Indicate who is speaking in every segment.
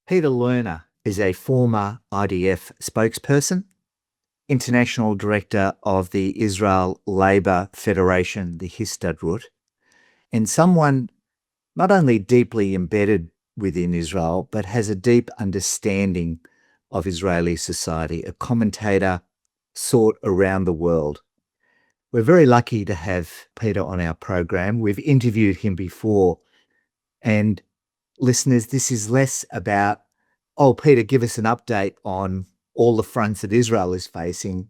Speaker 1: Peter Lerner is a former IDF spokesperson, international director of the Israel Labour Federation, the Histadrut, and someone not only deeply embedded within Israel, but has a deep understanding of Israeli society, a commentator sought around the world. We're very lucky to have Peter on our program. We've interviewed him before. And listeners, this is less about, oh, Peter, give us an update on all the fronts that Israel is facing,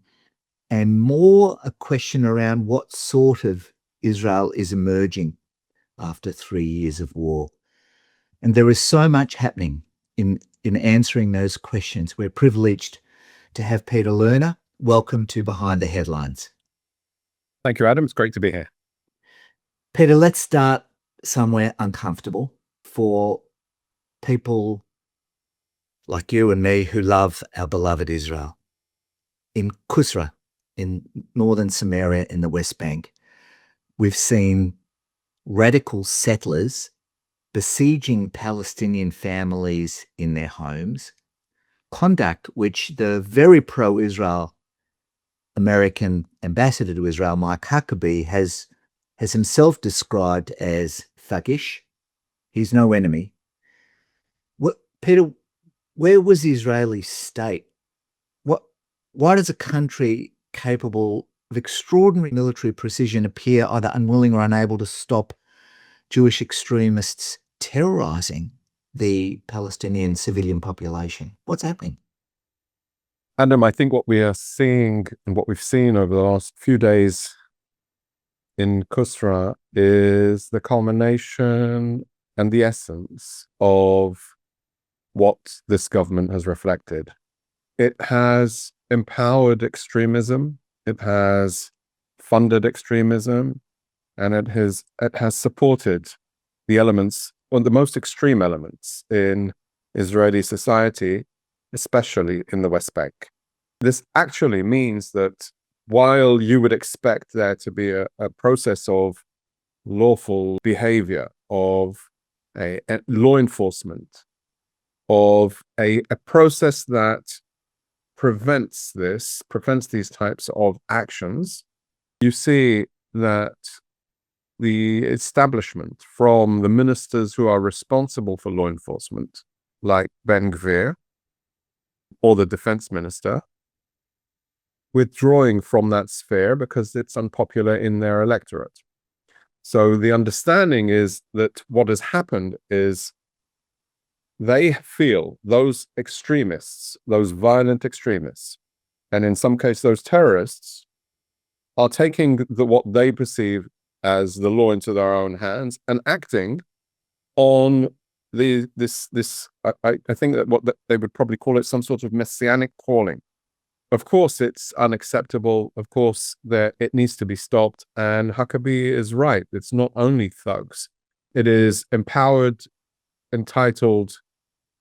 Speaker 1: and more a question around what sort of Israel is emerging after 3 years of war. And there is so much happening in answering those questions. We're privileged to have Peter Lerner. Welcome to Behind the Headlines.
Speaker 2: Thank you, Adam. It's great to be here.
Speaker 1: Peter, let's start somewhere uncomfortable for people like you and me who love our beloved Israel. In Qusra, in northern Samaria in the West Bank, we've seen radical settlers besieging Palestinian families in their homes, conduct which the very pro-Israel American ambassador to Israel, Mike Huckabee, has himself described as thuggish. He's no enemy. Peter, where was the Israeli state? Why does a country capable of extraordinary military precision appear either unwilling or unable to stop Jewish extremists terrorizing the Palestinian civilian population? What's happening?
Speaker 2: Adam, I think what we are seeing and what we've seen over the last few days in Qusra is the culmination and the essence of what this government has reflected. It has empowered extremism, it has funded extremism, and it has supported the elements, or the most extreme elements in Israeli society, especially in the West Bank. This actually means that while you would expect there to be a process of lawful behavior, of a law enforcement, of a process that prevents these types of actions, you see that the establishment from the ministers who are responsible for law enforcement, like Ben Gvir, or the defense minister, withdrawing from that sphere because it's unpopular in their electorate. So the understanding is that what has happened is they feel those extremists, those violent extremists, and in some cases those terrorists, are taking what they perceive as the law into their own hands and acting on I think that what they would probably call it some sort of messianic calling. Of course, it's unacceptable. Of course, it needs to be stopped. And Huckabee is right. It's not only thugs. It is empowered, entitled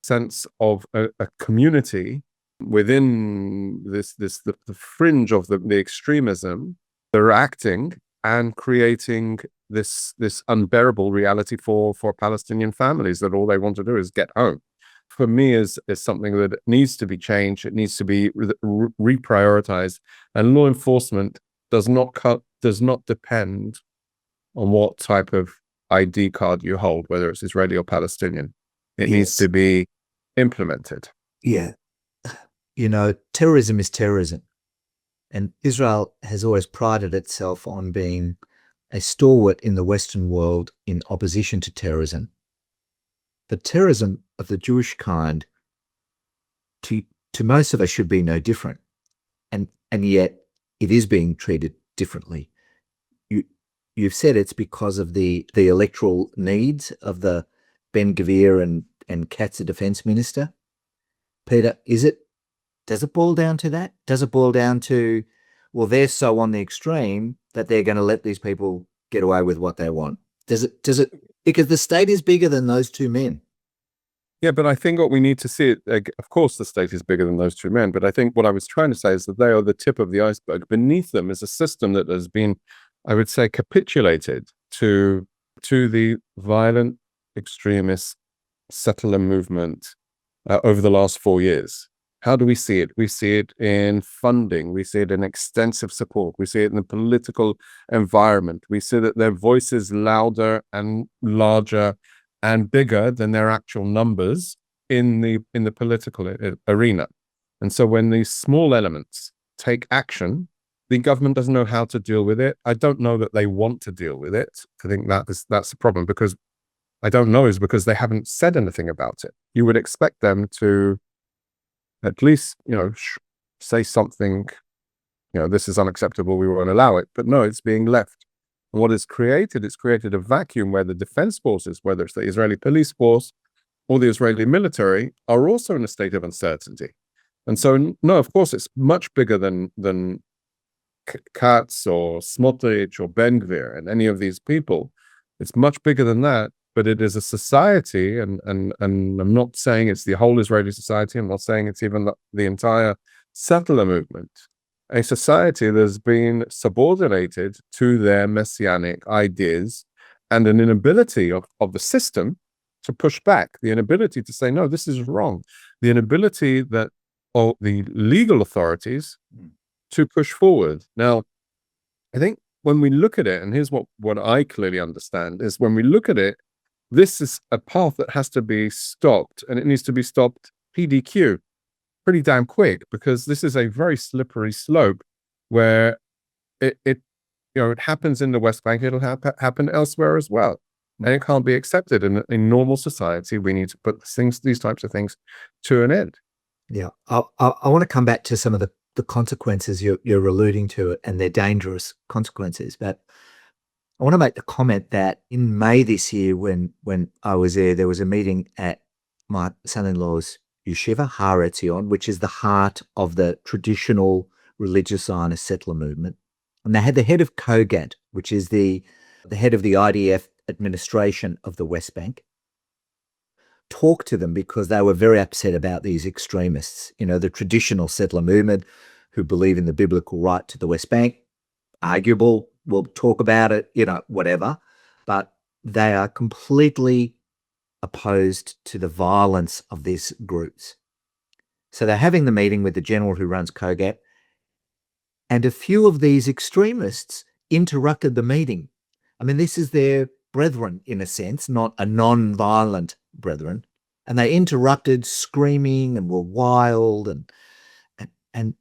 Speaker 2: sense of a community within the fringe of the extremism. They're acting and creating this unbearable reality for Palestinian families that all they want to do is get home. For me, is something that needs to be changed. It needs to be reprioritized, and law enforcement does not depend on what type of ID card you hold, whether it's Israeli or Palestinian. It needs to be implemented.
Speaker 1: Yeah. You know, terrorism is terrorism. And Israel has always prided itself on being a stalwart in the Western world in opposition to terrorism. But terrorism of the Jewish kind, to most of us, should be no different. And yet it is being treated differently. You've said it's because of the electoral needs of the Ben Gvir and Katz, the defense minister. Peter, does it boil down to that? Does it boil down to, well, they're so on the extreme that they're going to let these people get away with what they want? Does it, because the state is bigger than those two men.
Speaker 2: Yeah, but I think what we need to see, of course, the state is bigger than those two men. But I think what I was trying to say is that they are the tip of the iceberg. Beneath them is a system that has been, I would say, capitulated to the violent extremist settler movement over the last 4 years. How do we see it? We see it in funding. We see it in extensive support. We see it in the political environment. We see that their voice is louder and larger and bigger than their actual numbers in the political arena. And so when these small elements take action, the government doesn't know how to deal with it. I don't know that they want to deal with it. I think that's the problem, because I don't know is because they haven't said anything about it. You would expect them to at least, say something, this is unacceptable, we won't allow it. But no, it's being left. And what it's created a vacuum where the defense forces, whether it's the Israeli police force or the Israeli military, are also in a state of uncertainty. And so, no, of course, it's much bigger than Katz or Smotrich or Ben Gvir and any of these people. It's much bigger than that, but it is a society, and I'm not saying it's the whole Israeli society. I'm not saying it's even the entire settler movement. A society that's been subordinated to their messianic ideas, and an inability of the system to push back, the inability to say, no, this is wrong, the inability that of the legal authorities to push forward. Now, I think when we look at it, and here's what I clearly understand, is when we look at it, this is a path that has to be stopped, and it needs to be stopped PDQ, pretty damn quick, because this is a very slippery slope where it happens in the West Bank, it'll happen elsewhere as well. And it can't be accepted. In normal society, we need to put these types of things to an end.
Speaker 1: Yeah, I want to come back to some of the consequences you're alluding to, and they're dangerous consequences. But I want to make the comment that in May this year, when I was there was a meeting at my son-in-law's yeshiva, Har Etzion, which is the heart of the traditional religious Zionist settler movement. And they had the head of Kogat, which is the head of the IDF administration of the West Bank, talk to them because they were very upset about these extremists, the traditional settler movement who believe in the biblical right to the West Bank. Arguable, we'll talk about it, whatever. But they are completely opposed to the violence of these groups. So they're having the meeting with the general who runs Kogat, and a few of these extremists interrupted the meeting. I mean, this is their brethren, in a sense, not a non-violent brethren. And they interrupted, screaming, and were wild. And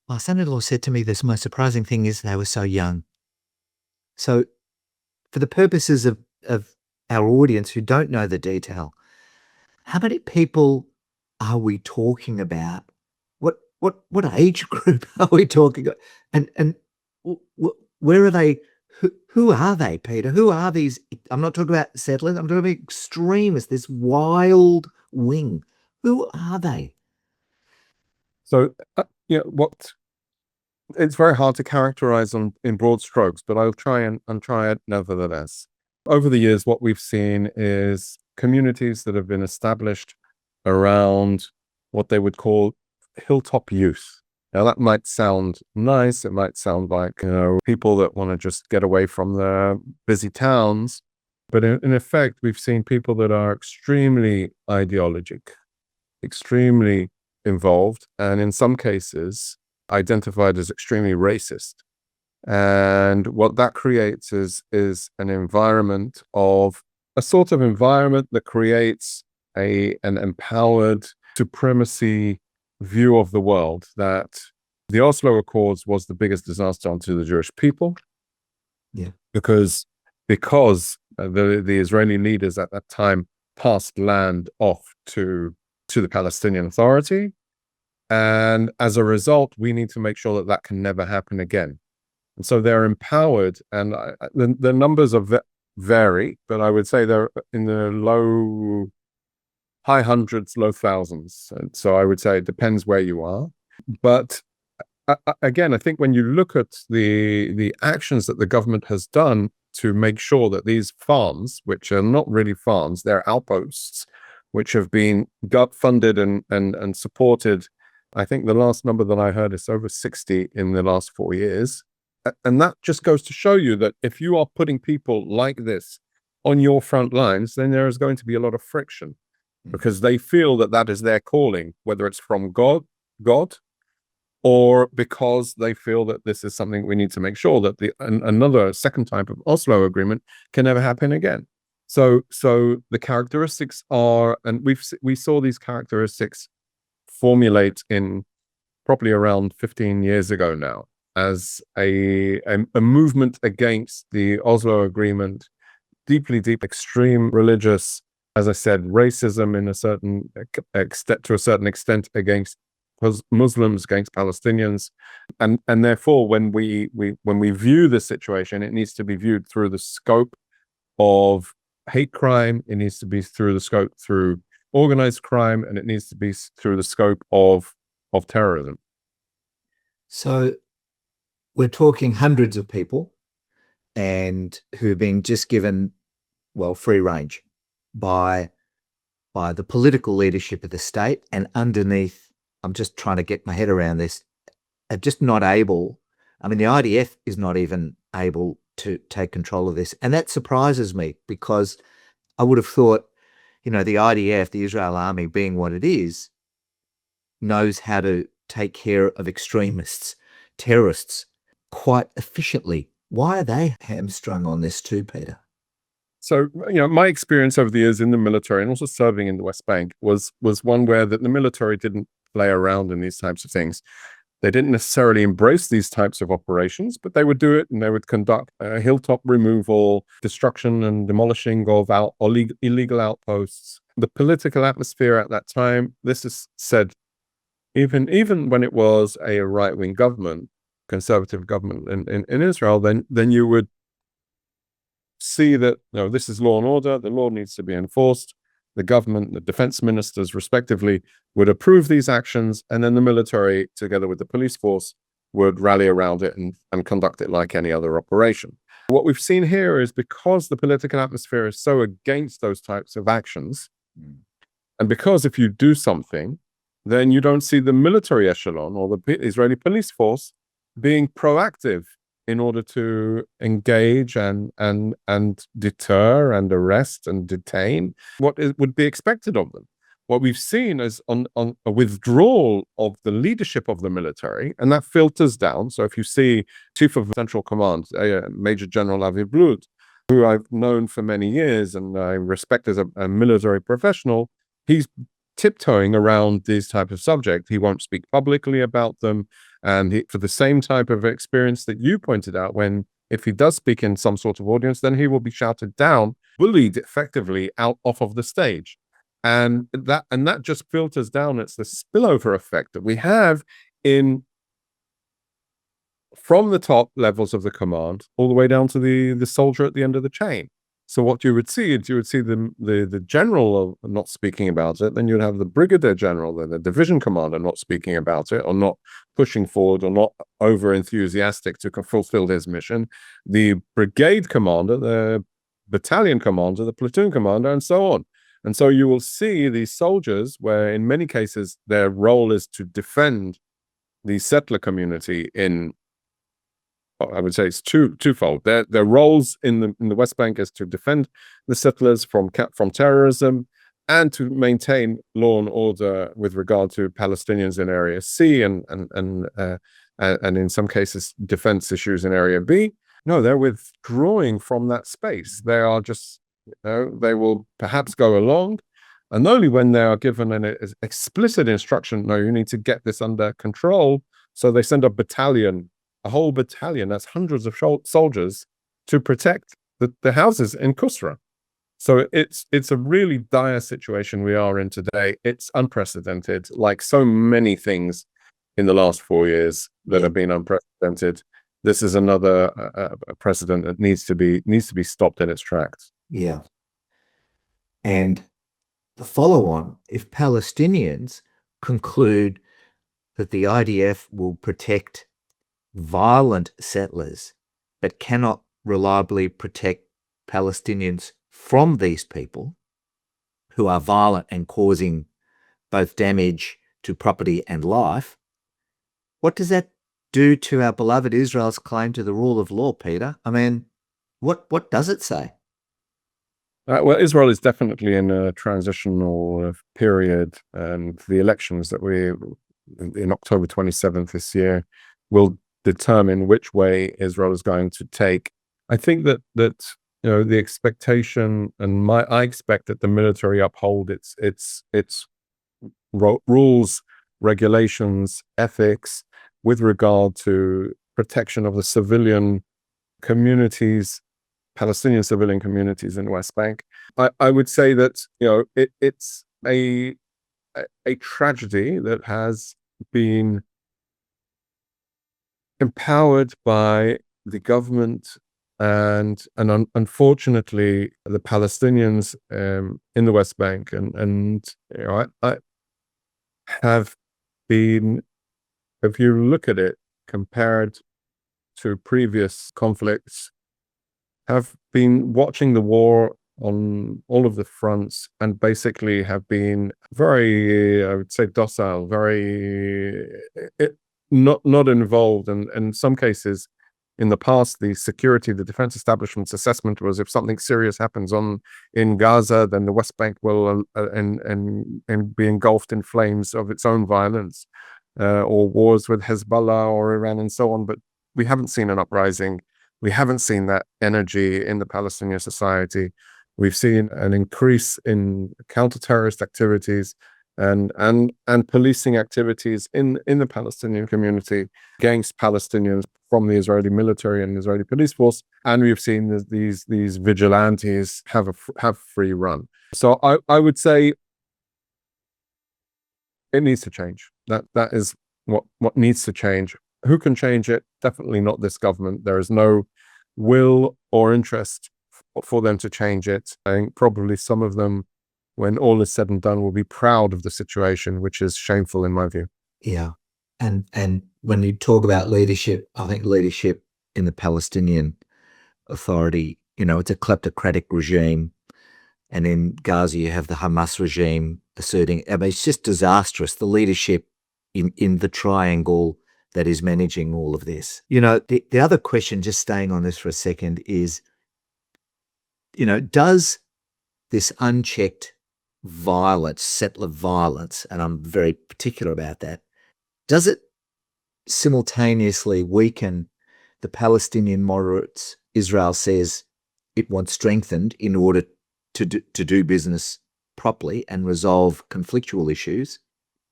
Speaker 1: my son-in-law said to me, the most surprising thing is they were so young. So for the purposes of our audience who don't know the detail, how many people are we talking about? What age group are we talking about? And where are they? Who are they, Peter? Who are these? I'm not talking about settlers. I'm talking about extremists, this wild wing. Who are they?
Speaker 2: So, it's very hard to characterize in broad strokes, but I'll try it nevertheless. Over the years, what we've seen is communities that have been established around what they would call hilltop youth. Now, that might sound nice. It might sound like, people that want to just get away from the busy towns. But in effect, we've seen people that are extremely ideologic, extremely involved, and in some cases, identified as extremely racist. And what that creates is an environment of a sort of environment that creates an empowered supremacy view of the world, that the Oslo Accords was the biggest disaster onto the Jewish people.
Speaker 1: Yeah.
Speaker 2: Because the Israeli leaders at that time passed land off to the Palestinian Authority. And as a result, we need to make sure that can never happen again. And so they're empowered, and the numbers vary, but I would say they're in the high hundreds, low thousands. And so I would say it depends where you are. But again, I think when you look at the actions that the government has done to make sure that these farms, which are not really farms, they're outposts, which have been funded and supported. I think the last number that I heard is over 60 in the last 4 years. And that just goes to show you that if you are putting people like this on your front lines, then there is going to be a lot of friction. because they feel that that is their calling, whether it's from God, or because they feel that this is something we need to make sure that another second type of Oslo agreement can never happen again. So the characteristics are, and we saw these characteristics formulate in probably around 15 years ago now, as a movement against the Oslo Agreement, deep extreme religious, as I said, racism in a certain extent, to a certain extent, against Muslims, against Palestinians, and therefore when we view the situation, it needs to be viewed through the scope of hate crime, it needs to be through the scope through organized crime, and it needs to be through the scope of terrorism.
Speaker 1: So we're talking hundreds of people and who've been just given, well, free range by the political leadership of the state, and underneath, I'm just trying to get my head around this, are just not able, I mean, the IDF is not even able to take control of this. And that surprises me, because I would have thought, the IDF, the Israel army, being what it is, knows how to take care of extremists, terrorists, quite efficiently. Why are they hamstrung on this too, Peter?
Speaker 2: So, my experience over the years in the military and also serving in the West Bank was one where the military didn't play around in these types of things. They didn't necessarily embrace these types of operations, but they would do it, and they would conduct hilltop removal, destruction and demolishing of illegal outposts. The political atmosphere at that time, this is said, even when it was a right-wing government, conservative government in Israel, then you would see that this is law and order, the law needs to be enforced. The government, the defense ministers respectively, would approve these actions, and then the military, together with the police force, would rally around it and conduct it like any other operation. What we've seen here is, because the political atmosphere is so against those types of actions, and because if you do something, then you don't see the military echelon or the Israeli police force being proactive in order to engage and deter and arrest and detain what would be expected of them. What we've seen is on a withdrawal of the leadership of the military, and that filters down. So if you see Chief of Central Command, Major General Avi Blud, who I've known for many years and I respect as a military professional, he's tiptoeing around these type of subjects. He won't speak publicly about them. And for the same type of experience that you pointed out, if he does speak in some sort of audience, then he will be shouted down, bullied effectively off of the stage. And that just filters down. It's the spillover effect that we have from the top levels of the command all the way down to the soldier at the end of the chain. So what you would see is the general not speaking about it. Then you'd have the brigadier general, the division commander, not speaking about it, or not pushing forward, or not over enthusiastic to fulfill his mission. The brigade commander, the battalion commander, the platoon commander, and so on. And so you will see these soldiers, where in many cases their role is to defend the settler community I would say it's twofold. Their roles in the West Bank is to defend the settlers from terrorism, and to maintain law and order with regard to Palestinians in Area C, and in some cases defense issues in Area B. No, they're withdrawing from that space. They are just, they will perhaps go along, and only when they are given an explicit instruction, no, you need to get this under control. So they send a whole battalion, that's hundreds of soldiers, to protect the houses in Kusra. So it's a really dire situation we are in today. It's unprecedented, like so many things in the last 4 years that have been unprecedented. This is another precedent that needs to be stopped in its tracks.
Speaker 1: Yeah. And the follow-on, if Palestinians conclude that the IDF will protect violent settlers, but cannot reliably protect Palestinians from these people who are violent and causing both damage to property and life, what does that do to our beloved Israel's claim to the rule of law, Peter? I mean, what does it say?
Speaker 2: Well, Israel is definitely in a transitional period, and the elections that we in October 27th this year will determine which way Israel is going to take. I think that the expectation, and I expect that the military uphold its rules, regulations, ethics with regard to protection of the civilian communities, Palestinian civilian communities in the West Bank. I would say that it's a tragedy that has been empowered by the government, and unfortunately the Palestinians in the West Bank, and I have been, if you look at it compared to previous conflicts, have been watching the war on all of the fronts, and basically have been very, I would say, docile, very not involved. And in some cases, in the past, the defense establishment's assessment was, if something serious happens in Gaza, then the West Bank will and be engulfed in flames of its own violence, or wars with Hezbollah or Iran and so on. But we haven't seen an uprising. We haven't seen that energy in the Palestinian society. We've seen an increase in counter-terrorist activities and policing activities in the Palestinian community against Palestinians from the Israeli military and Israeli police force. And we've seen these vigilantes have free run. So I would say it needs to change. That is what needs to change. Who can change it? Definitely not this government. There is no will or interest for them to change it. I think probably some of them, when all is said and done, will be proud of the situation, which is shameful in my view.
Speaker 1: Yeah. And when you talk about leadership, I think leadership in the Palestinian Authority, it's a kleptocratic regime. And in Gaza, you have the Hamas regime asserting, I mean, it's just disastrous, the leadership in the triangle that is managing all of this. The other question, just staying on this for a second, is, does this unchecked violence, settler violence, and I'm very particular about that, does it simultaneously weaken the Palestinian moderates Israel says it wants strengthened in order to do business properly and resolve conflictual issues,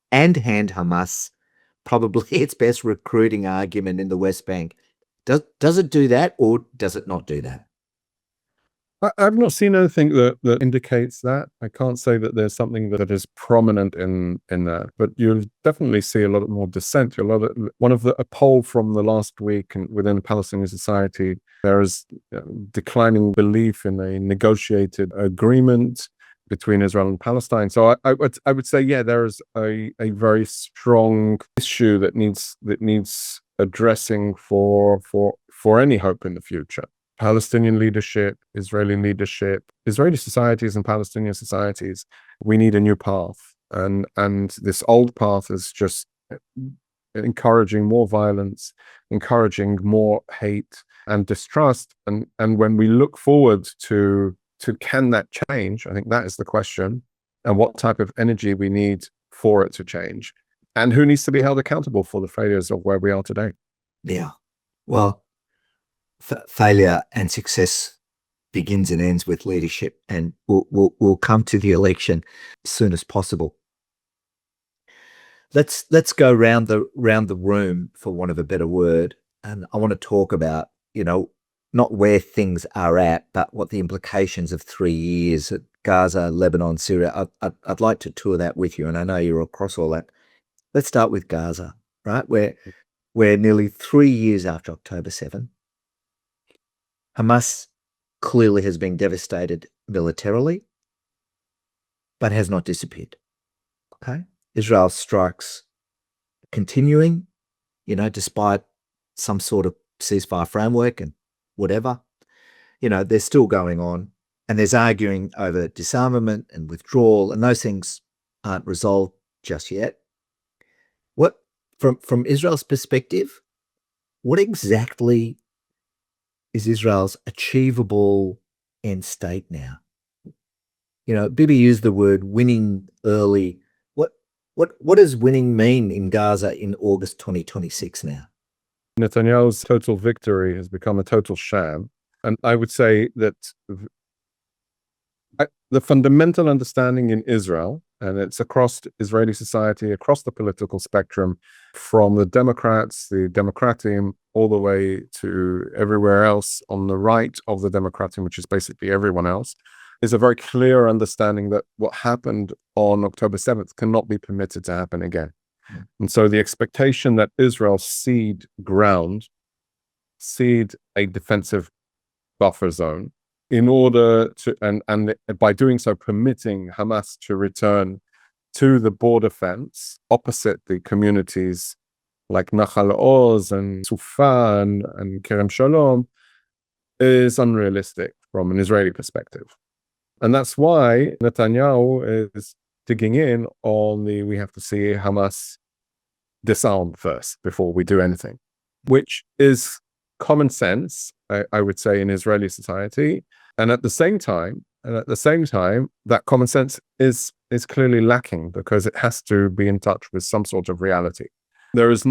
Speaker 1: and hand Hamas probably its best recruiting argument in the West Bank? Does it do that, or does it not do that?
Speaker 2: I've not seen anything that indicates that. I can't say that there's something that is prominent in that, but you'll definitely see a lot more dissent. A poll from the last week within Palestinian society, there is declining belief in a negotiated agreement between Israel and Palestine. So I would say, yeah, there is a very strong issue that needs addressing for any hope in the future. Palestinian leadership, Israeli societies and Palestinian societies, we need a new path. And this old path is just encouraging more violence, encouraging more hate and distrust. And when we look forward to can that change, I think that is the question, and what type of energy we need for it to change, and who needs to be held accountable for the failures of where we are today.
Speaker 1: Yeah. Well, failure and success begins and ends with leadership, and we'll come to the election as soon as possible. Let's go round the room, for want of a better word, and I want to talk about not where things are at, but what the implications of 3 years at Gaza, Lebanon, Syria. I'd like to tour that with you, and I know you're across all that. Let's start with Gaza, right? We're nearly 3 years after October 7. Hamas clearly has been devastated militarily, but has not disappeared. Okay? Israel strikes continuing, despite some sort of ceasefire framework and whatever. They're still going on, and there's arguing over disarmament and withdrawal, and those things aren't resolved just yet. What, from Israel's perspective, what exactly is Israel's achievable end state now? Bibi used the word winning early. What does winning mean in Gaza in August 2026 now?
Speaker 2: Netanyahu's total victory has become a total sham. And I would say that the fundamental understanding in Israel, and it's across Israeli society, across the political spectrum, from the Democrats, the Democratim, all the way to everywhere else on the right of the Democratim, which is basically everyone else, is a very clear understanding that what happened on October 7th cannot be permitted to happen again. And so the expectation that Israel cede a defensive buffer zone, in order to, and by doing so, permitting Hamas to return to the border fence opposite the communities like Nahal Oz and Sufa and Kerem Shalom, is unrealistic from an Israeli perspective. And that's why Netanyahu is digging in on we have to see Hamas disarm first before we do anything, which is common sense, I would say, in Israeli society. And at the same time, that common sense is clearly lacking, because it has to be in touch with some sort of reality. There has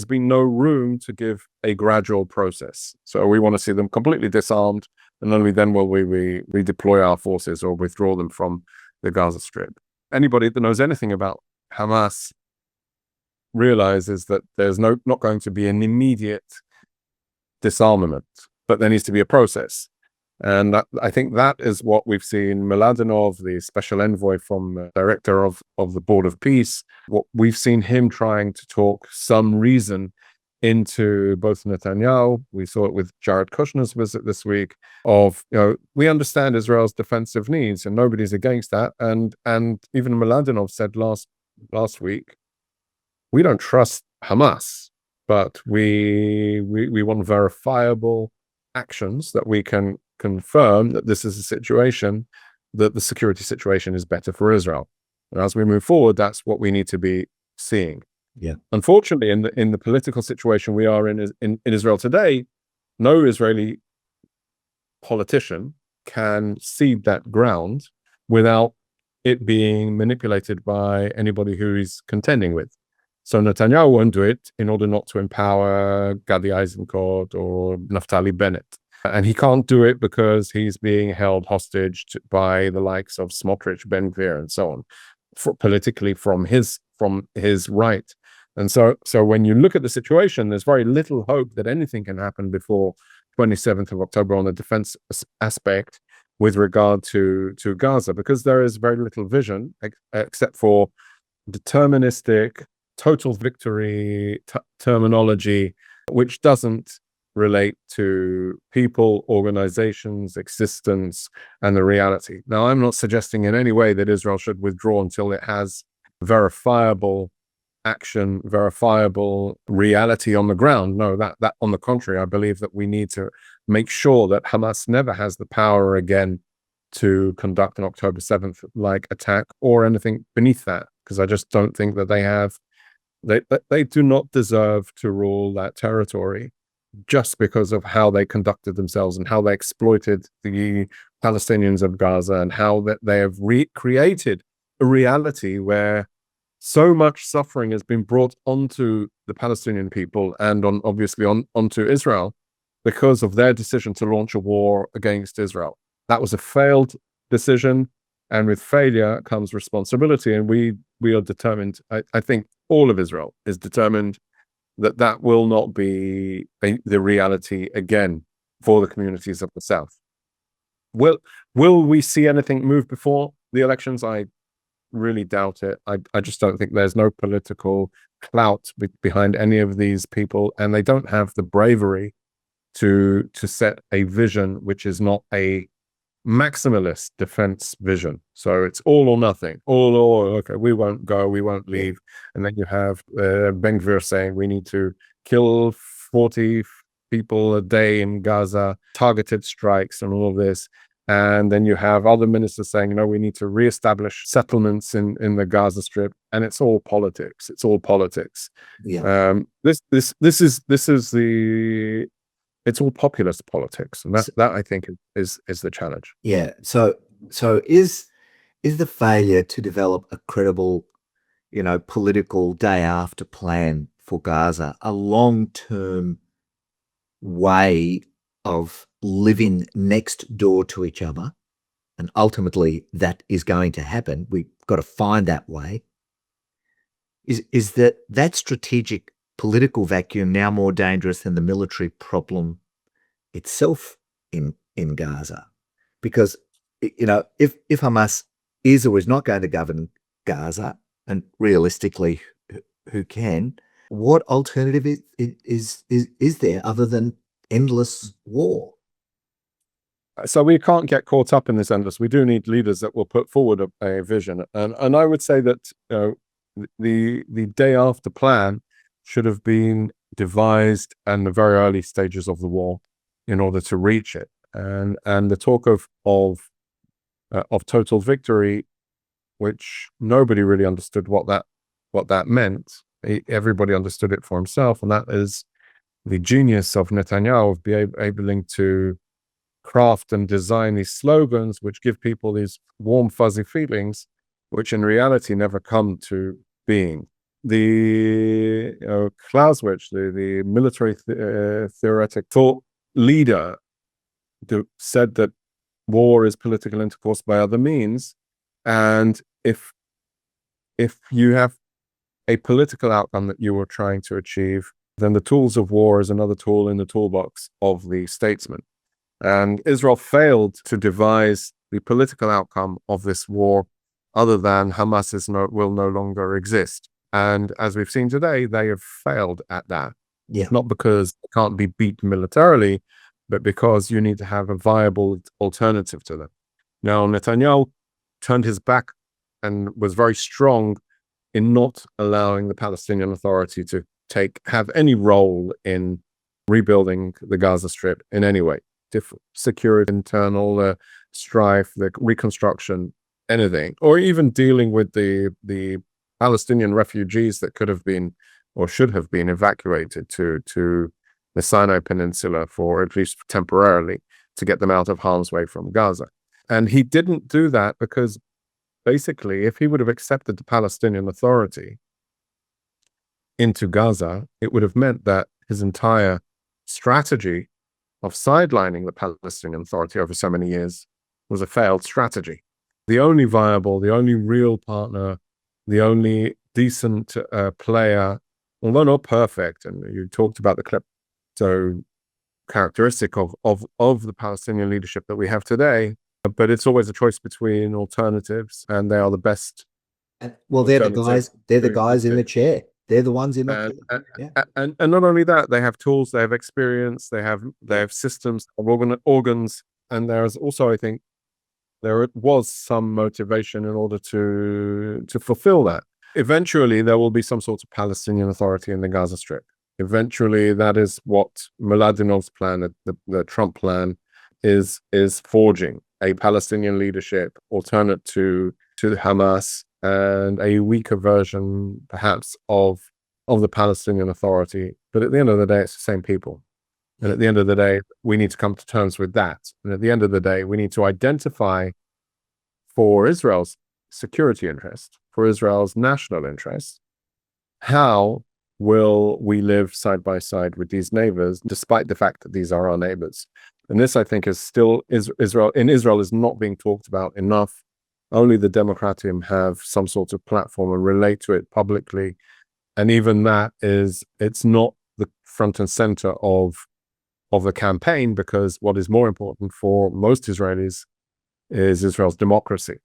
Speaker 2: been no room to give a gradual process. So we want to see them completely disarmed, and only then will we redeploy our forces or withdraw them from the Gaza Strip. Anybody that knows anything about Hamas realizes that there's not going to be an immediate disarmament, but there needs to be a process. And I think that is what we've seen Mladenov, the special envoy from director of the Board of Peace, what we've seen him trying to talk some reason into both Netanyahu. We saw it with Jared Kushner's visit this week of, we understand Israel's defensive needs and nobody's against that. And even Mladenov said last week, we don't trust Hamas, but we want verifiable actions that we can confirm that this is a situation, that the security situation is better for Israel. And as we move forward, that's what we need to be seeing.
Speaker 1: Yeah.
Speaker 2: Unfortunately, in the political situation we are in Israel today, no Israeli politician can cede that ground without it being manipulated by anybody who he's contending with. So Netanyahu won't do it in order not to empower Gadi Eisenkot or Naftali Bennett. And he can't do it because he's being held hostage by the likes of Smotrich, Ben Gvir, and so on, politically from his right. And so when you look at the situation, there's very little hope that anything can happen before 27th of October on the defense aspect with regard to Gaza, because there is very little vision except for deterministic total victory terminology, which doesn't relate to people, organizations, existence, and the reality. Now, I'm not suggesting in any way that Israel should withdraw until it has verifiable action, verifiable reality on the ground. No, that on the contrary, I believe that we need to make sure that Hamas never has the power again to conduct an October 7th like attack or anything beneath that, because I just don't think that they do not deserve to rule that territory just because of how they conducted themselves and how they exploited the Palestinians of Gaza, and how that they have recreated a reality where so much suffering has been brought onto the Palestinian people and obviously onto Israel because of their decision to launch a war against Israel. That was a failed decision, and with failure comes responsibility. And we are determined, I think all of Israel is determined, that will not be the reality again for the communities of the South. Will we see anything move before the elections? I really doubt it. I just don't think there's no political clout behind any of these people, and they don't have the bravery to set a vision which is not a maximalist defense vision. So it's all or nothing, okay, we won't go, we won't leave. And then you have Ben Gvir saying we need to kill 40 people a day in Gaza, targeted strikes and all of this. And then you have other ministers saying, we need to reestablish settlements in the Gaza Strip. And it's all politics. It's all politics.
Speaker 1: Yeah.
Speaker 2: It's all populist politics, and that I think is the challenge.
Speaker 1: Yeah. So So is the failure to develop a credible, political day after plan for Gaza a long-term way of living next door to each other? And ultimately that is going to happen. We've got to find that way. Is that strategic political vacuum now more dangerous than the military problem itself in Gaza? Because if Hamas is or is not going to govern Gaza, and realistically, who can? What alternative is there other than endless war?
Speaker 2: So we can't get caught up in this endless. We do need leaders that will put forward a vision, and I would say that the day after plan should have been devised in the very early stages of the war in order to reach it. And the talk of total victory, which nobody really understood what that meant. Everybody understood it for himself, and that is the genius of Netanyahu of being able to craft and design these slogans which give people these warm, fuzzy feelings, which in reality never come to being. The Clausewitz, the military theoretic thought leader, said that war is political intercourse by other means, and if you have a political outcome that you were trying to achieve, then the tools of war is another tool in the toolbox of the statesman. And Israel failed to devise the political outcome of this war other than Hamas will no longer exist. And as we've seen today, they have failed at that.
Speaker 1: Yeah.
Speaker 2: Not because it can't be beat militarily, but because you need to have a viable alternative to them. Now, Netanyahu turned his back and was very strong in not allowing the Palestinian Authority to have any role in rebuilding the Gaza Strip in any way. Security, internal strife, the reconstruction, anything, or even dealing with the Palestinian refugees that could have been or should have been evacuated to the Sinai Peninsula for at least temporarily to get them out of harm's way from Gaza. And he didn't do that because basically, if he would have accepted the Palestinian Authority into Gaza, it would have meant that his entire strategy of sidelining the Palestinian Authority over so many years was a failed strategy. The only viable, the only real partner, the only decent player, although not perfect, and you talked about the klepto characteristic of the Palestinian leadership that we have today, but it's always a choice between alternatives, and they are the best.
Speaker 1: Well, they're the guys. They're the guys in the chair. They're the ones in the chair.
Speaker 2: And not only that, they have tools, they have experience, they have systems, organs, and there is also, I think, there was some motivation in order to fulfill that. Eventually, there will be some sort of Palestinian Authority in the Gaza Strip. Eventually, that is what Miladinov's plan, the Trump plan, is forging a Palestinian leadership alternate to Hamas, and a weaker version, perhaps, of the Palestinian Authority. But at the end of the day, it's the same people. And at the end of the day, we need to come to terms with that. And at the end of the day, we need to identify, for Israel's security interest, for Israel's national interest, how will we live side by side with these neighbors, despite the fact that these are our neighbors. And this, I think, is still Israel is not being talked about enough. Only the Democratim have some sort of platform and relate to it publicly. And even that it's not the front and center of the campaign, because what is more important for most Israelis is Israel's democracy.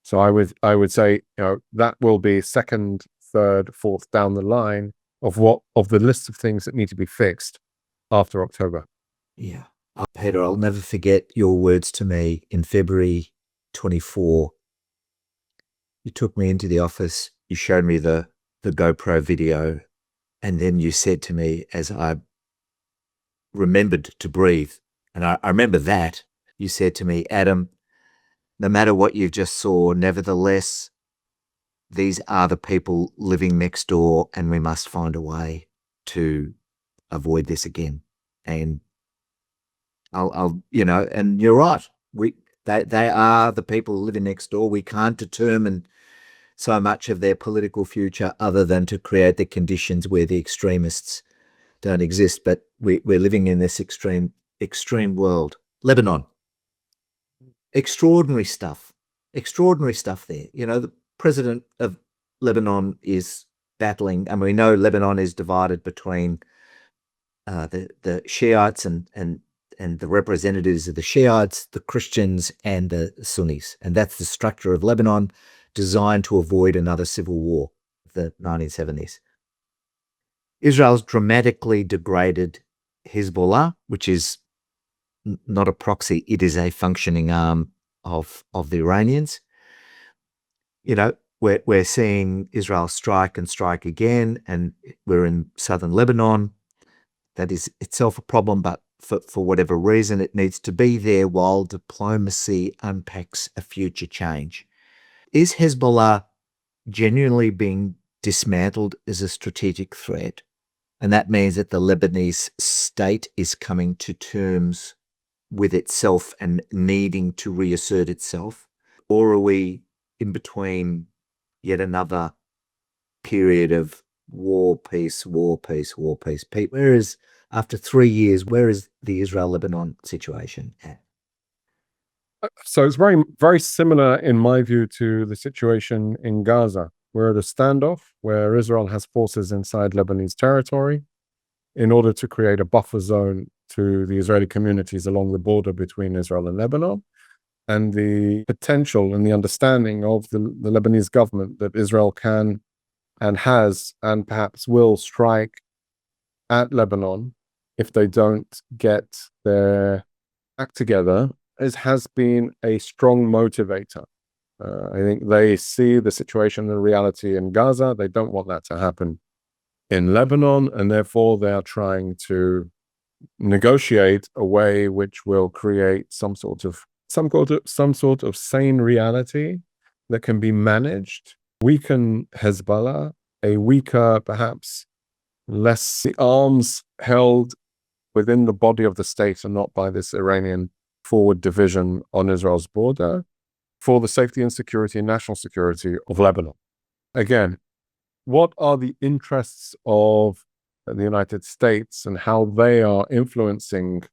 Speaker 2: So I would say, that will be second, third, fourth down the line of the list of things that need to be fixed after October.
Speaker 1: Yeah. Peter, I'll never forget your words to me in February 24. You took me into the office, you showed me the GoPro video, and then you said to me, as I remembered to breathe, and I remember that, you said to me, Adam, no matter what you've just saw, nevertheless, these are the people living next door, and we must find a way to avoid this again. And I'll and you're right. They are the people living next door. We can't determine so much of their political future other than to create the conditions where the extremists don't exist. But we're living in this extreme world. Lebanon, extraordinary stuff there. The president of Lebanon is battling, and we know Lebanon is divided between the Shiites and the representatives of the Shiites, the Christians, and the Sunnis. And that's the structure of Lebanon, designed to avoid another civil war of the 1970s. Israel's dramatically degraded Hezbollah, which is not a proxy, it is a functioning arm of the Iranians. We're seeing Israel strike and strike again, and we're in southern Lebanon. That is itself a problem, but for whatever reason, it needs to be there while diplomacy unpacks a future change. Is Hezbollah genuinely being dismantled as a strategic threat? And that means that the Lebanese state is coming to terms with itself and needing to reassert itself? Or are we in between yet another period of war, peace? Pete, after 3 years, where is the Israel-Lebanon situation at?
Speaker 2: So it's very, very similar, in my view, to the situation in Gaza. We're at a standoff where Israel has forces inside Lebanese territory in order to create a buffer zone to the Israeli communities along the border between Israel and Lebanon, and the potential and the understanding of the Lebanese government that Israel can and has and perhaps will strike at Lebanon if they don't get their act together has been a strong motivator. I think they see the situation and reality in Gaza. They don't want that to happen in Lebanon, and therefore they are trying to negotiate a way which will create some sort of sane reality that can be managed, weaken Hezbollah, a weaker, perhaps less the arms held within the body of the state and not by this Iranian forward division on Israel's border, for the safety and security and national security of Lebanon. Again, what are the interests of the United States and how they are influencing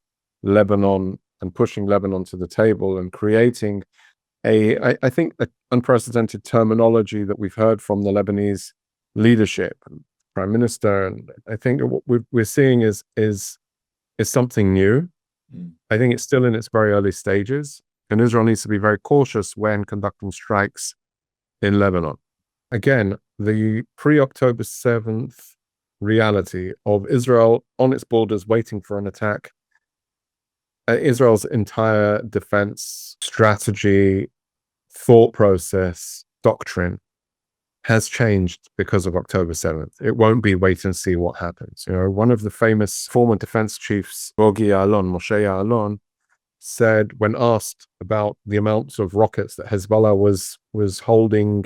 Speaker 2: Lebanon and pushing Lebanon to the table and creating I think, an unprecedented terminology that we've heard from the Lebanese leadership, prime minister, and I think what we're seeing is something new. I think it's still in its very early stages, and Israel needs to be very cautious when conducting strikes in Lebanon. Again, the pre-October 7th reality of Israel on its borders waiting for an attack, Israel's entire defense strategy, thought process, doctrine has changed because of October 7th. It won't be wait and see what happens. One of the famous former defense chiefs, Moshe Ya'alon, said when asked about the amounts of rockets that Hezbollah was holding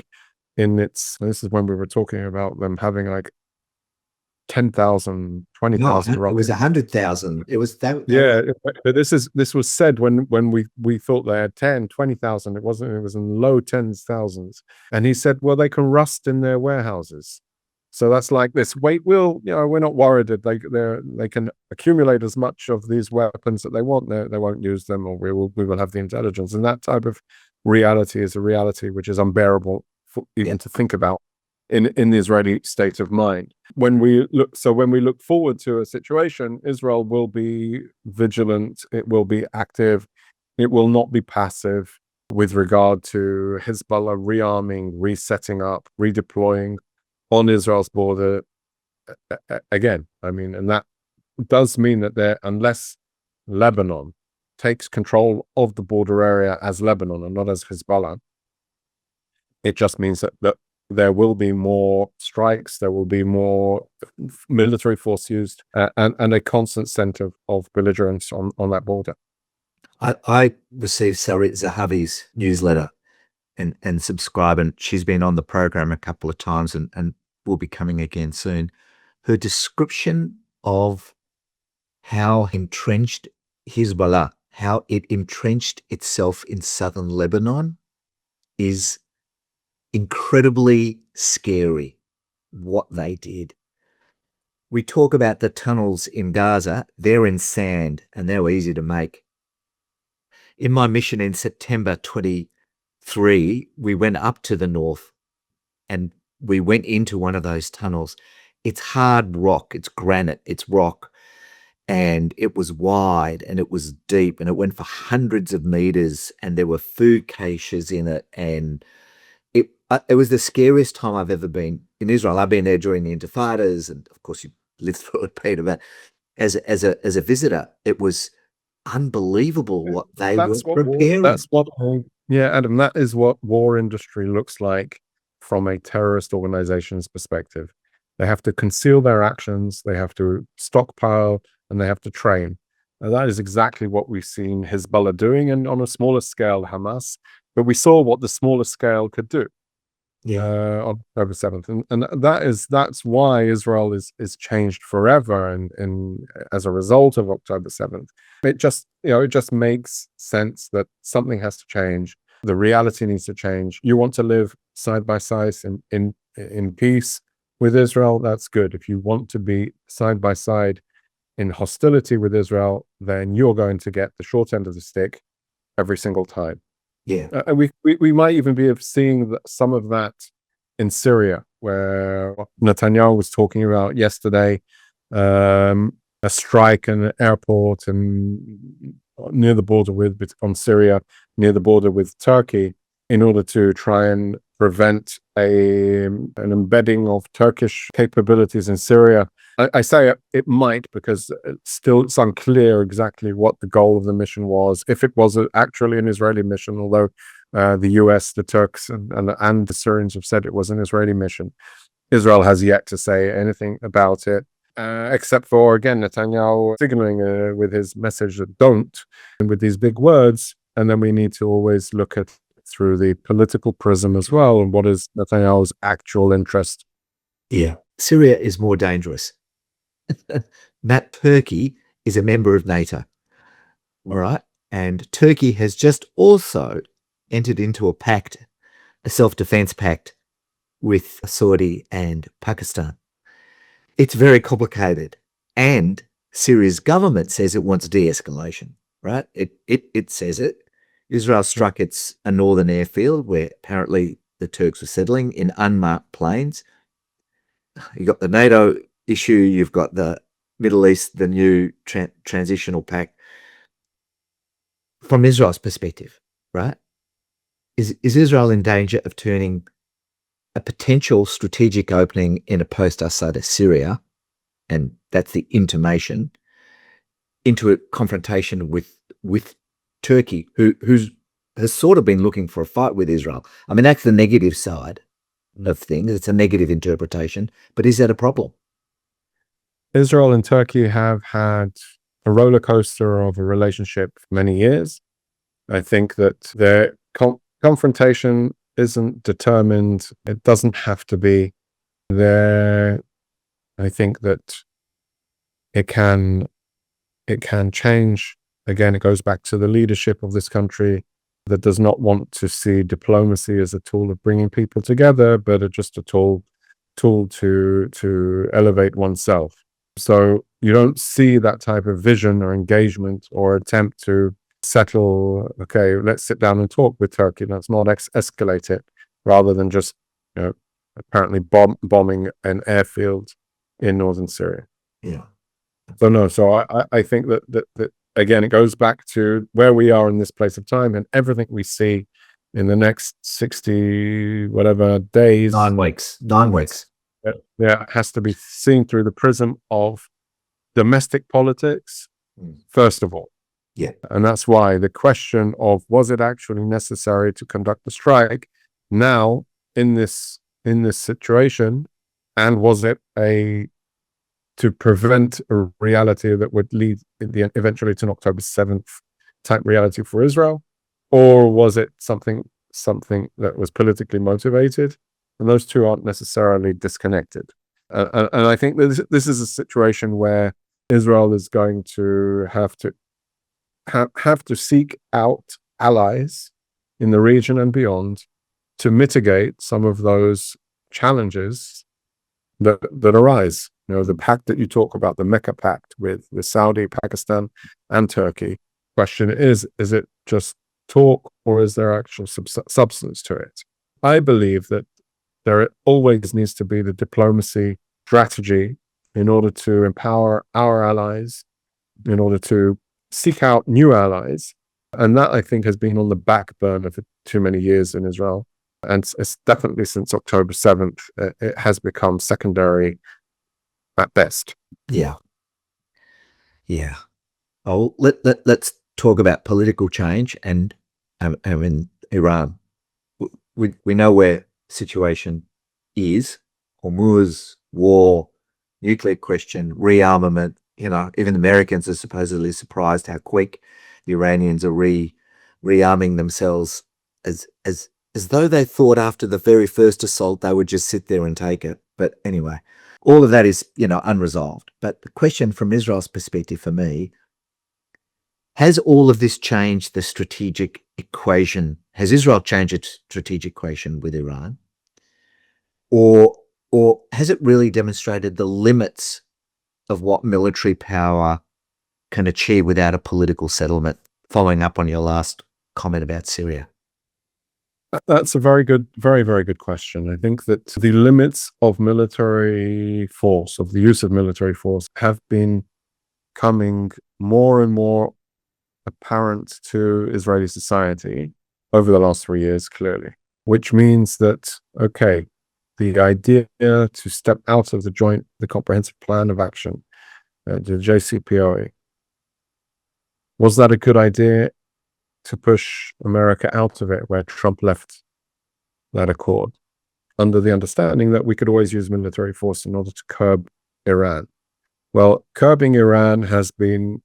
Speaker 2: in its, this is when we were talking about them having like 10,000, 20,000 rockets.
Speaker 1: It was 100,000. It was that.
Speaker 2: Yeah, but this was said when we thought they had 10, 20,000. It wasn't. It was in low tens thousands. And he said, well, they can rust in their warehouses. So that's like this. Wait, we're not worried that they can accumulate as much of these weapons that they want. They won't use them, or we will have the intelligence. And that type of reality is a reality which is unbearable even to think about in the Israeli state of mind. When we look forward to a situation, Israel will be vigilant, it will be active, it will not be passive with regard to Hezbollah rearming, resetting up, redeploying on Israel's border. Again, and that does mean that unless Lebanon takes control of the border area as Lebanon and not as Hezbollah, it just means that there will be more strikes, there will be more military force used, and a constant sense of belligerence on that border.
Speaker 1: I received Sarit Zahavi's newsletter and subscribe, and she's been on the program a couple of times and will be coming again soon. Her description of how entrenched Hezbollah how it entrenched itself in southern Lebanon is incredibly scary, what they did. We talk about the tunnels in Gaza. They're in sand and they're easy to make. In my mission in September 23, we went up to the north and we went into one of those tunnels. It's hard rock, it's granite, it's rock. And it was wide and it was deep and it went for hundreds of meters and there were food caches in it. And it was the scariest time I've ever been in Israel. I've been there during the Intifadas, and of course you lived through it, Peter. But as a visitor, it was unbelievable what they were preparing.
Speaker 2: Yeah, Adam, that is what war industry looks like from a terrorist organization's perspective. They have to conceal their actions, they have to stockpile, and they have to train. And that is exactly what we've seen Hezbollah doing, and on a smaller scale, Hamas. But we saw what the smaller scale could do. On October 7th, and that's why Israel is changed forever, and as a result of October 7th, it just makes sense that something has to change. The reality needs to change. You want to live side by side in peace with Israel, that's good. If you want to be side by side in hostility with Israel, then you're going to get the short end of the stick every single time.
Speaker 1: Yeah.
Speaker 2: We might even be seeing some of that in Syria, where Netanyahu was talking about yesterday, a strike in an airport and near the border on Syria, near the border with Turkey, in order to try and prevent an embedding of Turkish capabilities in Syria. I say it might because it's unclear exactly what the goal of the mission was, if it was actually an Israeli mission, although the US, the Turks, and the Syrians have said it was an Israeli mission. Israel has yet to say anything about it, except for, again, Netanyahu signaling with his message that don't, and with these big words. And then we need to always look at through the political prism as well, and what is Netanyahu's actual interest.
Speaker 1: Yeah. Syria is more dangerous. That Turkey is a member of NATO. All right. And Turkey has just also entered into a pact, a self-defense pact with Saudi and Pakistan. It's very complicated. And Syria's government says it wants de-escalation, right? It says it. Israel struck a northern airfield where apparently the Turks were settling in unmarked planes. You've got the NATO issue, you've got the Middle East, the new transitional pact. From Israel's perspective, right? Is Israel in danger of turning a potential strategic opening in a post-Assad Syria, and that's the intimation, into a confrontation with Turkey, who has sort of been looking for a fight with Israel? I mean, that's the negative side of things. It's a negative interpretation, but is that a problem?
Speaker 2: Israel and Turkey have had a roller coaster of a relationship for many years. I think that their confrontation isn't determined. It doesn't have to be there. I think that it can change. Again, it goes back to the leadership of this country that does not want to see diplomacy as a tool of bringing people together, but just a tool to elevate oneself. So you don't see that type of vision or engagement or attempt to settle, okay, let's sit down and talk with Turkey. Let's not escalate it, rather than just, apparently bombing an airfield in northern Syria.
Speaker 1: Yeah.
Speaker 2: So I think that again, it goes back to where we are in this place of time, and everything we see in the next 60 whatever days.
Speaker 1: 9 weeks. 9 weeks.
Speaker 2: Yeah, it has to be seen through the prism of domestic politics, first of all.
Speaker 1: Yeah.
Speaker 2: And that's why the question of, was it actually necessary to conduct the strike now in this situation, and was it to prevent a reality that would lead eventually to an October 7th type reality for Israel, or was it something that was politically motivated? And those two aren't necessarily disconnected. And I think this is a situation where Israel is going to have to have to seek out allies in the region and beyond to mitigate some of those challenges that arise. The pact that you talk about, the Mecca Pact with Saudi, Pakistan, and Turkey. Question is it just talk, or is there actual substance to it? I believe that there always needs to be the diplomacy strategy in order to empower our allies, in order to seek out new allies. And that, I think, has been on the back burner for too many years in Israel. And it's definitely since October 7th, it has become secondary at best.
Speaker 1: Yeah. Yeah. Oh, let's talk about political change and in Iran. We know where the situation is: Hormuz, war, nuclear question, rearmament. Even Americans are supposedly surprised how quick the Iranians are rearming themselves, as though they thought after the very first assault they would just sit there and take it. But anyway, all of that is unresolved. But the question from Israel's perspective for me: has all of this changed the strategic equation? Has Israel changed its strategic equation with Iran? Or has it really demonstrated the limits of what military power can achieve without a political settlement? Following up on your last comment about Syria.
Speaker 2: That's a very, very good question. I think that the limits of military force, of the use of military force, have been coming more and more apparent to Israeli society over the last 3 years, clearly, which means that, okay, the idea to step out of the comprehensive plan of action, the JCPOA, was that a good idea to push America out of it, where Trump left that accord, under the understanding that we could always use military force in order to curb Iran? Well, curbing Iran has been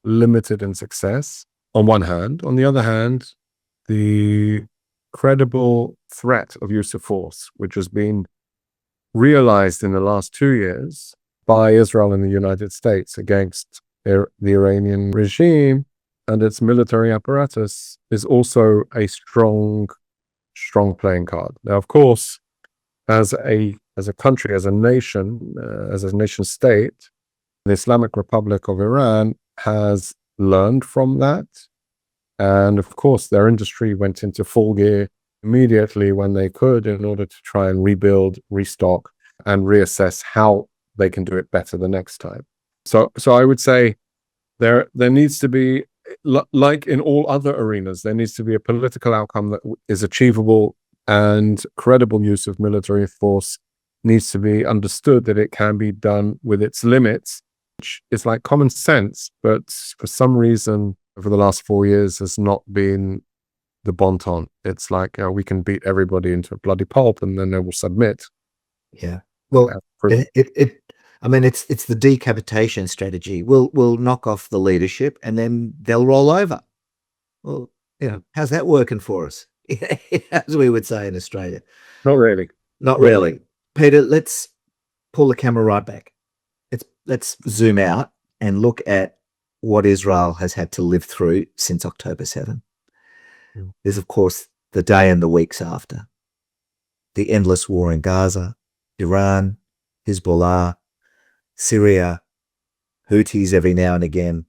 Speaker 2: limited in success on one hand. On the other hand, the credible threat of use of force, which has been realized in the last 2 years by Israel and the United States against the Iranian regime and its military apparatus, is also a strong playing card. Now, of course, as a country, as a nation state, the Islamic Republic of Iran has learned from that. And of course, their industry went into full gear immediately when they could, in order to try and rebuild, restock, and reassess how they can do it better the next time. So I would say there needs to be, like in all other arenas, there needs to be a political outcome that is achievable, and credible use of military force needs to be understood that it can be done with its limits, which is like common sense, but for some reason over the last 4 years has not been the bon ton. It's like, we can beat everybody into a bloody pulp and then they will submit.
Speaker 1: Yeah. Well, it's the decapitation strategy. We'll knock off the leadership and then they'll roll over. Well, how's that working for us? As we would say in Australia.
Speaker 2: Not really.
Speaker 1: Not really. Peter, let's pull the camera right back. Let's zoom out and look at what Israel has had to live through since October 7. There's, of course, the day and the weeks after. The endless war in Gaza, Iran, Hezbollah, Syria, Houthis every now and again,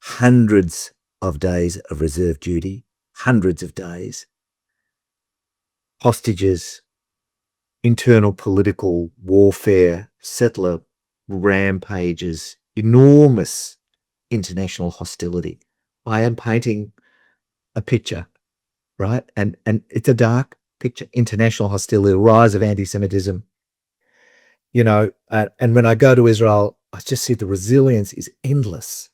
Speaker 1: hundreds of days of reserve duty, hundreds of days, hostages, internal political warfare, settler rampages, enormous international hostility. I am painting a picture, right? And it's a dark picture. International hostility, the rise of anti-Semitism. And when I go to Israel, I just see the resilience is endless.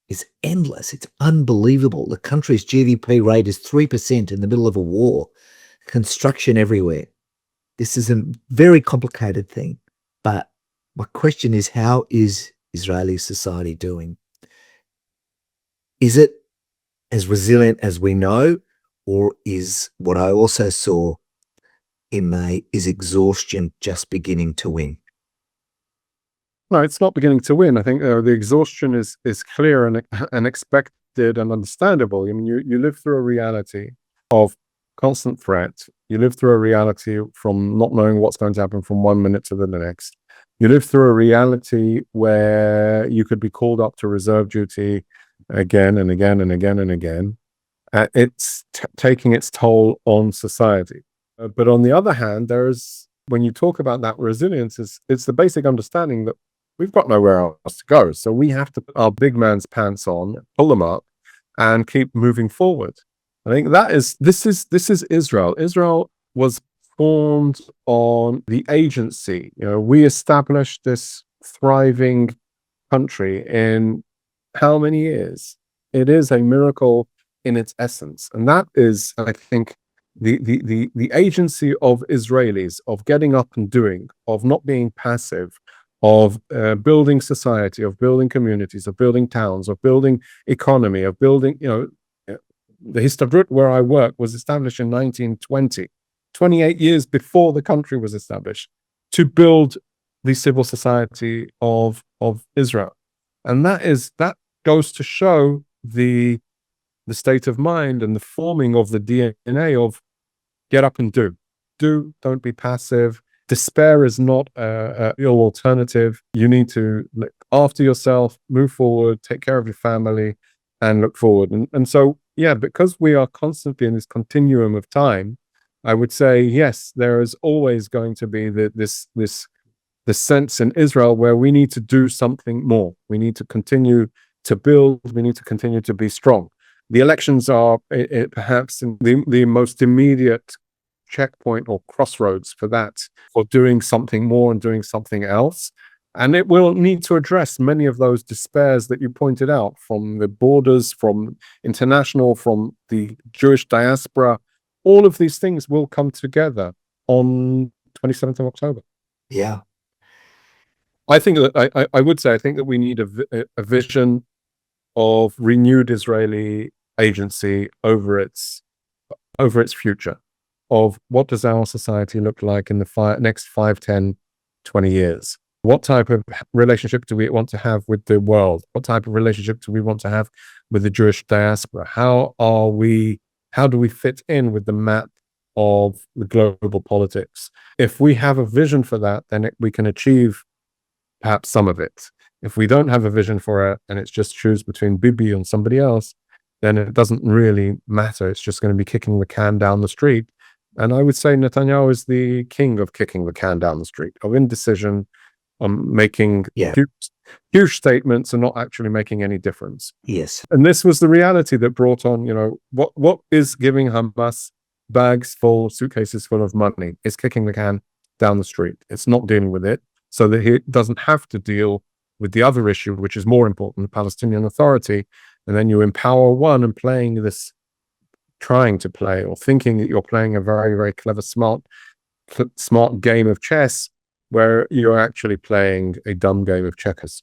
Speaker 1: It's endless. It's unbelievable. The country's GDP rate is 3% in the middle of a war. Construction everywhere. This is a very complicated thing. But my question is, how is Israeli society doing? Is it as resilient as we know, or is what I also saw in May, is exhaustion just beginning to win?
Speaker 2: No, it's not beginning to win. I think the exhaustion is clear and expected and understandable. I mean, you live through a reality of constant threat. You live through a reality from not knowing what's going to happen from 1 minute to the next. You live through a reality where you could be called up to reserve duty again and again and again and again. It's taking its toll on society. But on the other hand, when you talk about that resilience, it's the basic understanding that we've got nowhere else to go. So we have to put our big man's pants on, pull them up, and keep moving forward. I think this is Israel. Israel was formed on the agency. We established this thriving country in how many years? It is a miracle in its essence, and that is, I think, the agency of Israelis of getting up and doing, of not being passive, of building society, of building communities, of building towns, of building economy, of building, the Histadrut where I work was established in 1920, 28 years before the country was established, to build the civil society of Israel. And that goes to show the state of mind and the forming of the DNA of get up and don't be passive. Despair is not your alternative. You need to look after yourself, move forward, take care of your family, and look forward. And so, yeah, because we are constantly in this continuum of time, I would say, yes, there is always going to be this sense in Israel where we need to do something more. We need to continue to build. We need to continue to be strong. The elections are perhaps the most immediate checkpoint or crossroads for that, for doing something more and doing something else. And it will need to address many of those despairs that you pointed out, from the borders, from international, from the Jewish diaspora. All of these things will come together on 27th of October.
Speaker 1: Yeah.
Speaker 2: I think that I would say, I think that we need a vision of renewed Israeli agency over its future, of what does our society look like in the next 5, 10, 20 years? What type of relationship do we want to have with the world? What type of relationship do we want to have with the Jewish diaspora? How do we fit in with the map of the global politics? If we have a vision for that, then we can achieve perhaps some of it. If we don't have a vision for it and it's just choose between Bibi and somebody else, then it doesn't really matter. It's just going to be kicking the can down the street. And I would say Netanyahu is the king of kicking the can down the street, of indecision, making huge statements and not actually making any difference.
Speaker 1: Yes.
Speaker 2: And this was the reality that brought on, what is giving Hamas suitcases full of money? Is kicking the can down the street. It's not dealing with it, so that he doesn't have to deal with the other issue, which is more important, the Palestinian Authority. And then you empower one and trying to play or thinking that you're playing a very, very clever, smart game of chess, where you're actually playing a dumb game of checkers.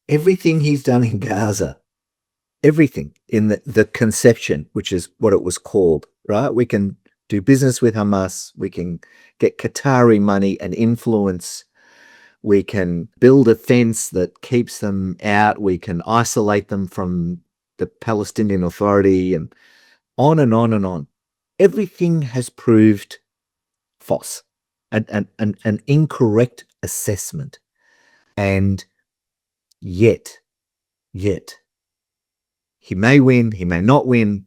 Speaker 1: Everything he's done in Gaza, everything in the conception, which is what it was called, right? We can do business with Hamas. We can get Qatari money and influence. We can build a fence that keeps them out. We can isolate them from the Palestinian Authority, and on and on and on. Everything has proved false, an incorrect assessment. And yet, he may win, he may not win.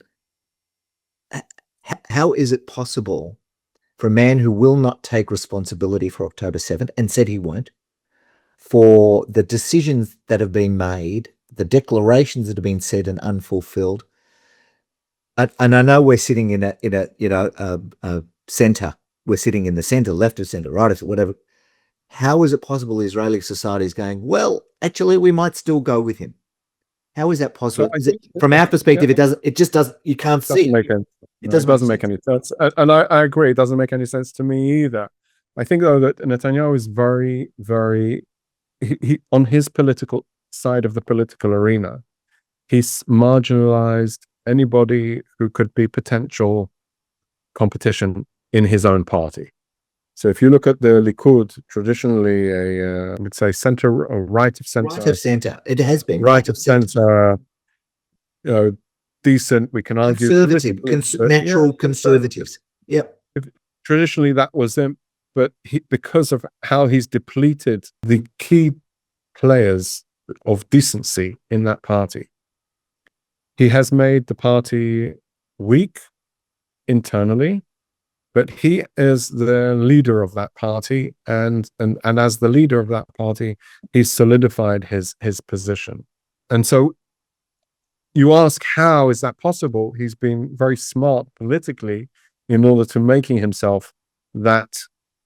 Speaker 1: How is it possible for a man who will not take responsibility for October 7th, and said he won't, for the decisions that have been made, the declarations that have been said and unfulfilled? And I know we're sitting in a center. We're sitting in the center, left of center, right of center, whatever. How is it possible Israeli society is going, well, actually, we might still go with him? How is that possible? From our perspective, it just doesn't, you can't see it.
Speaker 2: It doesn't make any sense. And I agree, it doesn't make any sense to me either. I think, though, that Netanyahu is very, very, he on his political side of the political arena, he's marginalized anybody who could be potential competition in his own party. So if you look at the Likud, traditionally I would say center or right of center.
Speaker 1: Right of center. It has been
Speaker 2: Right of center, decent, we can argue.
Speaker 1: Conservative, natural conservatives. Yep.
Speaker 2: Traditionally that was them, but because of how he's depleted the key players of decency in that party, he has made the party weak internally, but he is the leader of that party, and as the leader of that party, he's solidified his position. And so you ask, how is that possible? He's been very smart politically in order to making himself that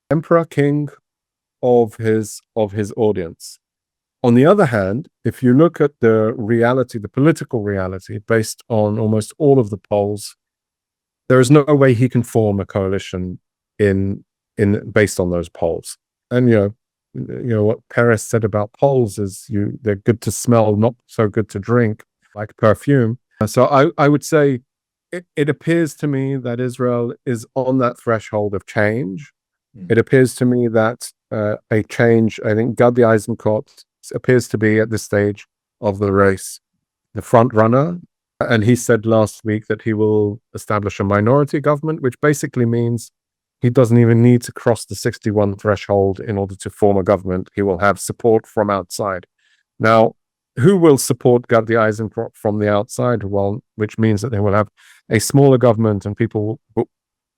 Speaker 2: emperor king of his audience. On the other hand, if you look at the reality, the political reality, based on almost all of the polls, there is no way he can form a coalition in based on those polls. And you know what Perez said about polls is they're good to smell, not so good to drink, like perfume. So I would say it appears to me that Israel is on that threshold of change. It appears to me that a change, I think Gadi Eisenkot appears to be at this stage of the race, the front runner. And he said last week that he will establish a minority government, which basically means he doesn't even need to cross the 61 threshold in order to form a government. He will have support from outside. Now, who will support Gadi Eisenkot from the outside? Well, which means that they will have a smaller government, and people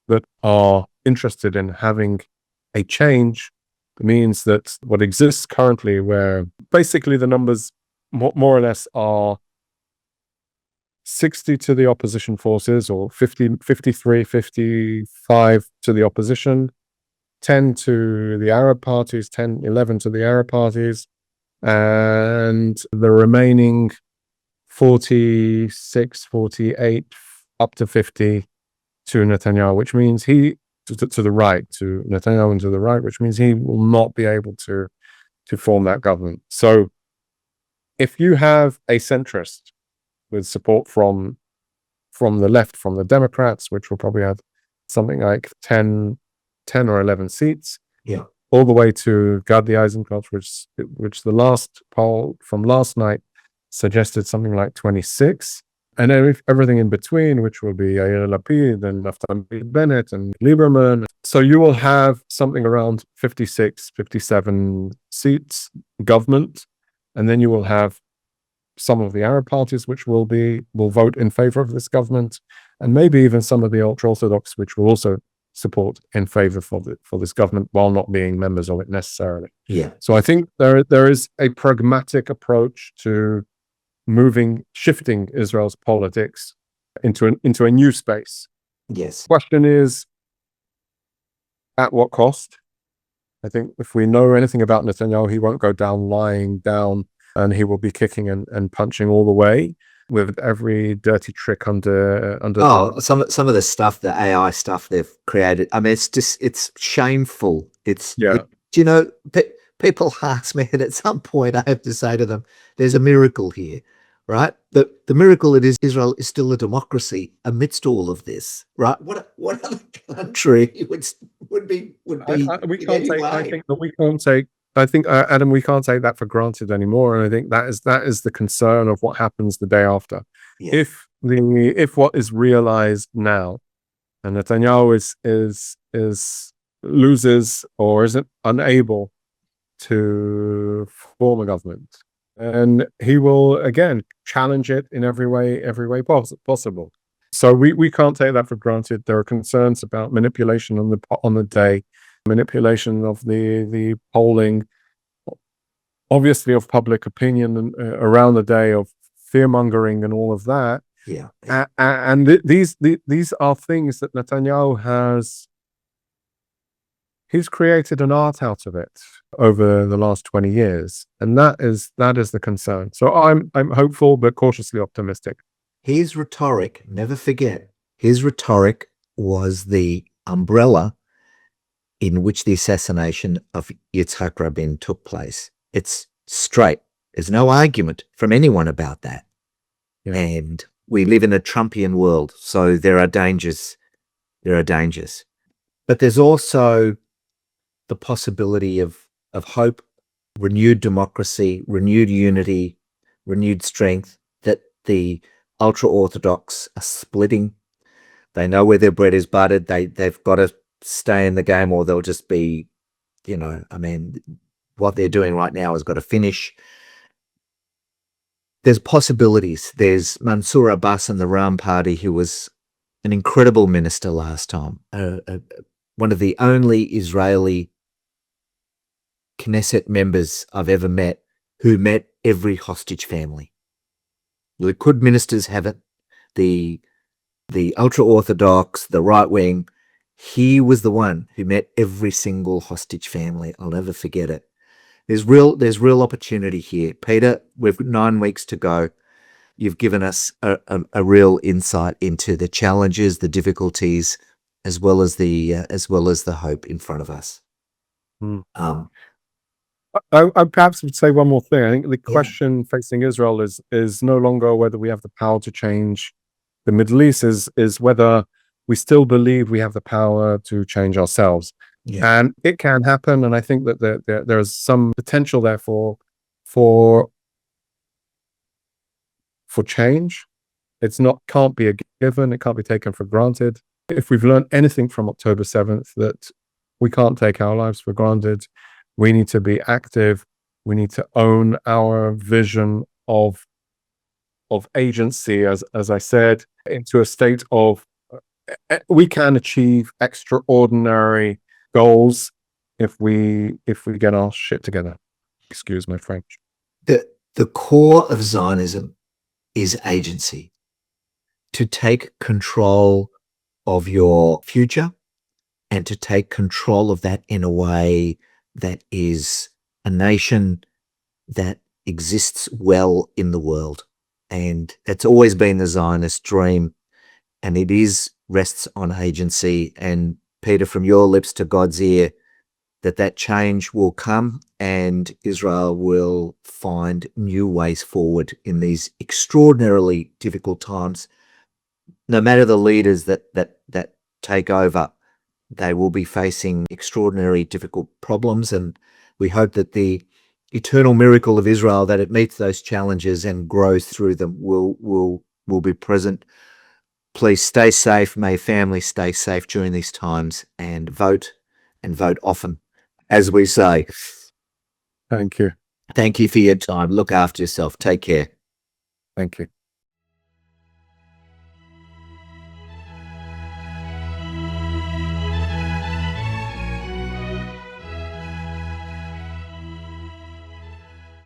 Speaker 2: that are interested in having a change means that what exists currently, where basically the numbers more or less are 60 to the opposition forces, or 50, 53, 55 to the opposition, 10 to the Arab parties, 10, 11 to the Arab parties, and the remaining 46, 48, up to 50 to Netanyahu, which means he, to the right, to Netanyahu and to the right, which means he will not be able to form that government. So if you have a centrist with support from the left, from the Democrats, which will probably have something like 10 or 11 seats, all the way to Gadi Eisenkot, which the last poll from last night suggested something like 26, and everything in between, which will be Yair Lapid and Naftali Bennett and Lieberman. So you will have something around 56, 57 seats government, and then you will have some of the Arab parties which will vote in favor of this government, and maybe even some of the ultra-Orthodox which will also support in favor for this government while not being members of it necessarily. So I think there is a pragmatic approach to shifting Israel's politics into a new space. Question is, at what cost? I think if we know anything about Netanyahu, he won't go down lying down, and he will be kicking and punching all the way with every dirty trick under.
Speaker 1: Some of the stuff, the AI stuff they've created. I mean, it's shameful. People ask me, and at some point I have to say to them, "There's a miracle here, right? The miracle it is Israel is still a democracy amidst all of this, right? What other country would be?
Speaker 2: We can't take. I think that we can't take. I think, Adam, we can't take that for granted anymore, and I think that is the concern of what happens the day after. If what is realized now, and Netanyahu is loses or isn't unable to form a government, and he will again challenge it in every way possible. So we can't take that for granted. There are concerns about manipulation on the day, manipulation of the polling, obviously of public opinion around the day, of fear mongering and all of that. And these are things that Netanyahu he's created an art out of it over the last 20 years, and that is the concern. So I'm hopeful but cautiously optimistic.
Speaker 1: His rhetoric, never forget, his rhetoric was the umbrella in which the assassination of Yitzhak Rabin took place. It's straight. There's no argument from anyone about that. And we live in a Trumpian world, so there are dangers. But there's also the possibility of hope, renewed democracy, renewed unity, renewed strength, that the ultra-Orthodox are splitting. They know where their bread is buttered. They've got to stay in the game, or they'll just be, what they're doing right now has got to finish. There's possibilities. There's Mansour Abbas and the Ram Party, who was an incredible minister last time, one of the only Israeli Knesset members I've ever met who met every hostage family. The Likud ministers have it. The ultra-Orthodox, the right-wing, he was the one who met every single hostage family. I'll never forget it. There's real opportunity here. Peter, we've 9 weeks to go. You've given us a real insight into the challenges, the difficulties, as well as the hope in front of us.
Speaker 2: I perhaps would say one more thing. I think the question facing Israel is no longer whether we have the power to change the Middle East, is whether we still believe we have the power to change ourselves. Yeah. And it can happen. And I think that there is some potential there for change. Can't be a given. It can't be taken for granted. If we've learned anything from October 7th, that we can't take our lives for granted. We need to be active. We need to own our vision of agency, as I said, into a state of we can achieve extraordinary goals if we get our shit together. Excuse my French.
Speaker 1: The core of Zionism is agency. To take control of your future and to take control of that in a way that is a nation that exists well in the world. And that's always been the Zionist dream. And it rests on agency. And Peter, from your lips to God's ear, that change will come and Israel will find new ways forward in these extraordinarily difficult times. No matter the leaders that take over, they will be facing extraordinary difficult problems. And we hope that the eternal miracle of Israel, that it meets those challenges and grows through them, will be present. Please stay safe. May families stay safe during these times, and vote often, as we say.
Speaker 2: Thank you.
Speaker 1: Thank you for your time. Look after yourself. Take care.
Speaker 2: Thank you.